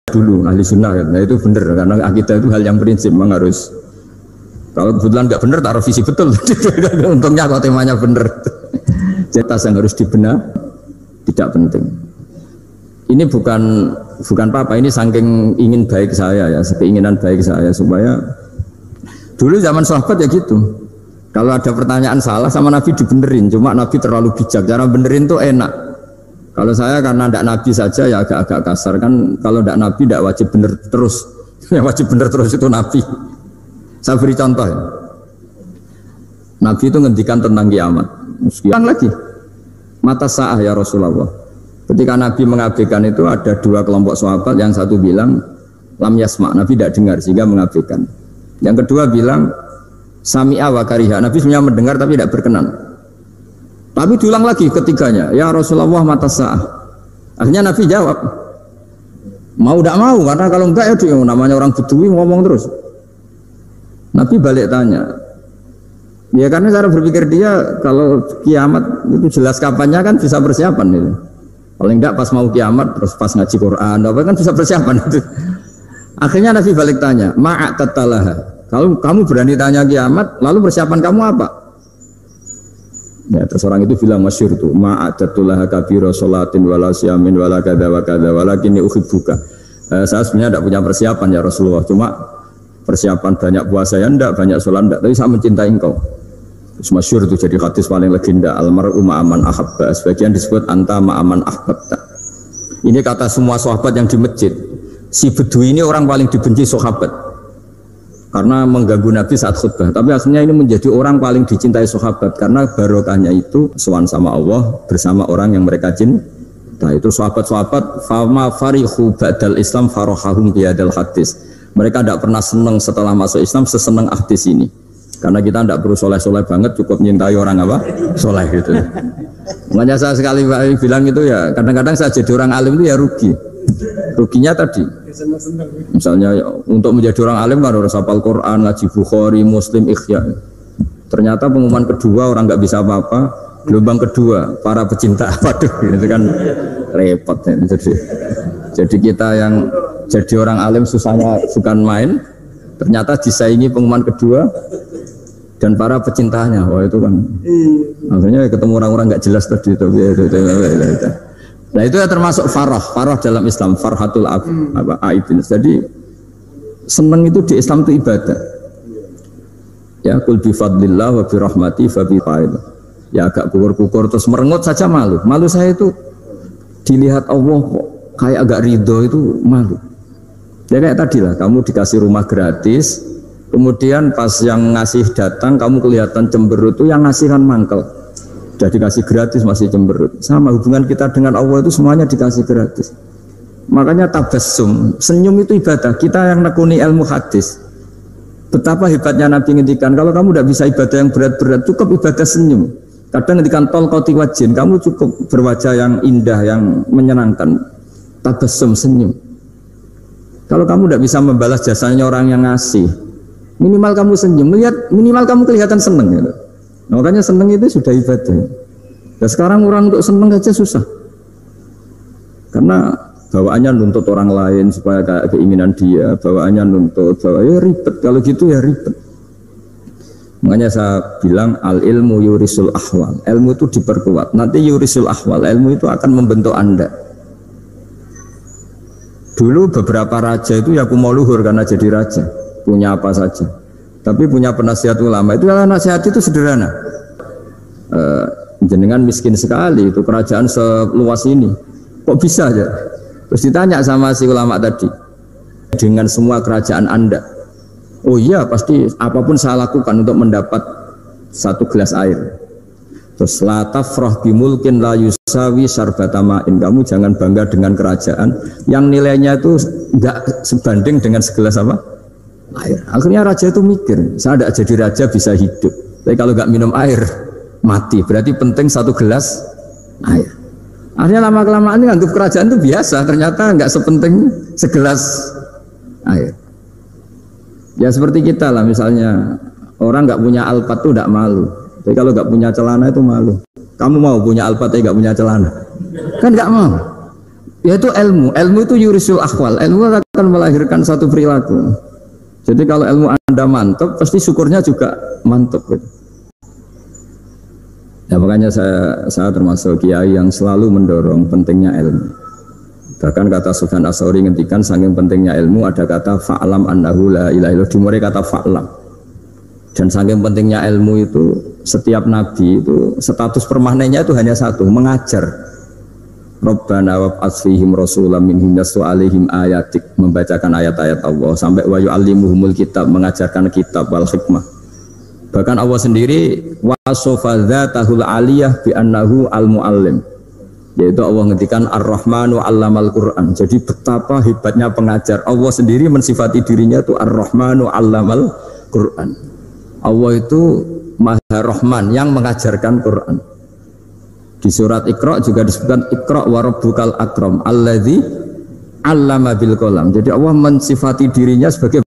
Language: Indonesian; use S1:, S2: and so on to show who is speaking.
S1: dulu ahli sunnah kan. Nah itu benar karena akidah itu hal yang prinsip memang harus. Kalau kebetulan nggak benar taruh visi betul. Untungnya kalau temanya benar. Cetas yang harus dibenar tidak penting. Ini bukan apa-apa, ini saking ingin baik saya ya, keinginan baik saya supaya dulu zaman sahabat ya gitu. Kalau ada pertanyaan salah sama Nabi dibenerin, cuma Nabi terlalu bijak. Cara benerin tuh enak. Kalau saya karena tidak Nabi saja ya agak-agak kasar kan. Kalau tidak Nabi tidak wajib bener terus. Yang wajib bener terus itu Nabi. Saya beri contoh ya. Nabi itu ngendikan tentang kiamat. Sekian lagi. Mata sa'ah ya Rasulullah. Ketika Nabi mengabaikan itu ada dua kelompok sahabat. Yang satu bilang lam yasma', Nabi tidak dengar sehingga mengabaikan. Yang kedua bilang sami'a wa kariha, Nabi sebenarnya mendengar tapi tidak berkenan. Tapi diulang lagi ketiganya, ya Rasulullah mata sa'ah. Akhirnya Nabi jawab, mau tidak mau, karena kalau enggak ya dia, namanya orang Bedui ngomong terus. Nabi balik tanya, ya karena cara berpikir dia kalau kiamat itu jelas kapannya kan bisa persiapan itu. Paling enggak pas mau kiamat terus pas ngaji Quran, apa kan bisa persiapan itu. Akhirnya Nabi balik tanya, ma'atatalaha. Kalau kamu berani tanya kiamat, lalu persiapan kamu apa? Ya, terus orang itu bilang masyhur tuh, ma'adatullah kabira sholatin wala siyamin wala kada wa kada walakinni uhibbuka. Saya sebenarnya tidak punya persiapan ya Rasulullah, cuma persiapan banyak puasa ya enggak, banyak sholat enggak, tapi saya mencintai engkau. Terus masyhur itu jadi hadis paling legenda, almar'u ma'aman ahabba, sebagian disebut anta ma'aman ahbabta. Ini kata semua sahabat yang di masjid. Si Bedui ini orang paling dibenci sahabat karena mengganggu Nabi saat khutbah, tapi akhirnya ini menjadi orang paling dicintai sahabat karena barokahnya itu sowan sama Allah bersama orang yang mereka cinta. Itu sahabat-sahabat fama farihu ba'dal Islam farahahum bihadal hadis. Mereka tidak pernah senang setelah masuk Islam sesenang hadis ini, karena kita tidak perlu soleh-soleh banget, cukup menyintai orang apa soleh gitu. Makanya saya sekali bilang itu ya, kadang-kadang saya jadi orang alim itu ya rugi. Ruginya tadi, misalnya untuk menjadi orang alim kan harus hafal Quran, ngaji Bukhari, Muslim, Ikhya. Ternyata pengumuman kedua orang nggak bisa apa-apa, gelombang kedua para pecinta, waduh, itu kan repot ya. Jadi kita yang jadi orang alim susahnya bukan main, ternyata disaingi pengumuman kedua dan para pecintanya, wah itu kan, akhirnya ketemu orang-orang nggak jelas tadi itu. Nah itu ya termasuk farah dalam Islam, farhatul aibin. Jadi seneng itu di Islam itu ibadah. Ya, kul bi fadlillah wa bi rahmati fa bi fa'il. Ya agak kukur-kukur terus merengut saja malu. Malu saya itu dilihat Allah kok kayak agak ridho itu malu. Ya kayak tadi lah, kamu dikasih rumah gratis, kemudian pas yang ngasih datang kamu kelihatan cemberut, itu yang ngasih kan mangkel. Sudah dikasih gratis masih cemberut. Sama hubungan kita dengan Allah itu semuanya dikasih gratis. Makanya tabassum, senyum itu ibadah. Kita yang nekuni ilmu hadis, betapa hebatnya Nabi ngendikan, kalau kamu tidak bisa ibadah yang berat-berat, cukup ibadah senyum. Kadang ngendikan tol qati wajhin, kamu cukup berwajah yang indah, yang menyenangkan. Tabassum, senyum. Kalau kamu tidak bisa membalas jasanya orang yang ngasih, minimal kamu senyum, minimal kamu kelihatan senang gitu. Makanya seneng itu sudah ibadah. Dan sekarang orang untuk seneng aja susah, karena bawaannya nuntut orang lain supaya kayak keinginan dia, bawaannya nuntut, ya ribet. Kalau gitu ya ribet. Makanya saya bilang al ilmu yurisul ahwal, ilmu itu diperkuat. Nanti yurisul ahwal, ilmu itu akan membentuk Anda. Dulu beberapa raja itu ya aku mau luhur karena jadi raja, punya apa saja. Tapi punya penasihat ulama itu, nasihat itu sederhana. Jenengan miskin sekali, itu kerajaan seluas ini, kok bisa aja? Terus ditanya sama si ulama tadi, dengan semua kerajaan Anda, oh iya pasti apapun saya lakukan untuk mendapat satu gelas air. Terus la tafrah bimulkin la yusawi sarbatama'in, kamu jangan bangga dengan kerajaan yang nilainya itu enggak sebanding dengan segelas apa? Air. Akhirnya raja itu mikir, saya tidak jadi raja bisa hidup, tapi kalau nggak minum air mati. Berarti penting satu gelas air. Akhirnya lama-kelamaan ini anggap kerajaan itu biasa, ternyata nggak sepenting segelas air. Ya seperti kita lah, misalnya orang nggak punya alpat itu tidak malu, tapi kalau nggak punya celana itu malu. Kamu mau punya alpat tapi nggak punya celana? Kan nggak mau. Yaitu ilmu. Ilmu itu yurisul akhwal. Ilmu akan melahirkan satu perilaku. Jadi kalau ilmu Anda mantap, pasti syukurnya juga mantap. Ya makanya saya termasuk kiai yang selalu mendorong pentingnya ilmu. Bahkan kata Sufyan As-Tsauri ngendikan saking pentingnya ilmu ada kata fa'lam annahu la ilaha illallah, dimulai kata fa'lam. Dan saking pentingnya ilmu itu setiap nabi itu status permanennya itu hanya satu, mengajar. Rabbana wab'ats fihim rasulam minhum yatlu 'alaihim ayatik, membacakan ayat-ayat Allah sampai wa yu'allimuhumul kitab, mengajarkan kitab wal hikmah. Bahkan Allah sendiri wasofa dzatahul aliyah bi annahu al-muallim. Yaitu Allah ngendikan Ar-Rahmanu 'allamal Qur'an. Jadi betapa hebatnya pengajar. Allah sendiri mensifati dirinya itu Ar-Rahmanu 'allamal Qur'an. Allah itu Maha Rahman yang mengajarkan Quran. Di surat Iqra juga disebutkan Iqra wa rabbukal akram alladzi 'allama bil qalam. Jadi Allah mensifati dirinya sebagai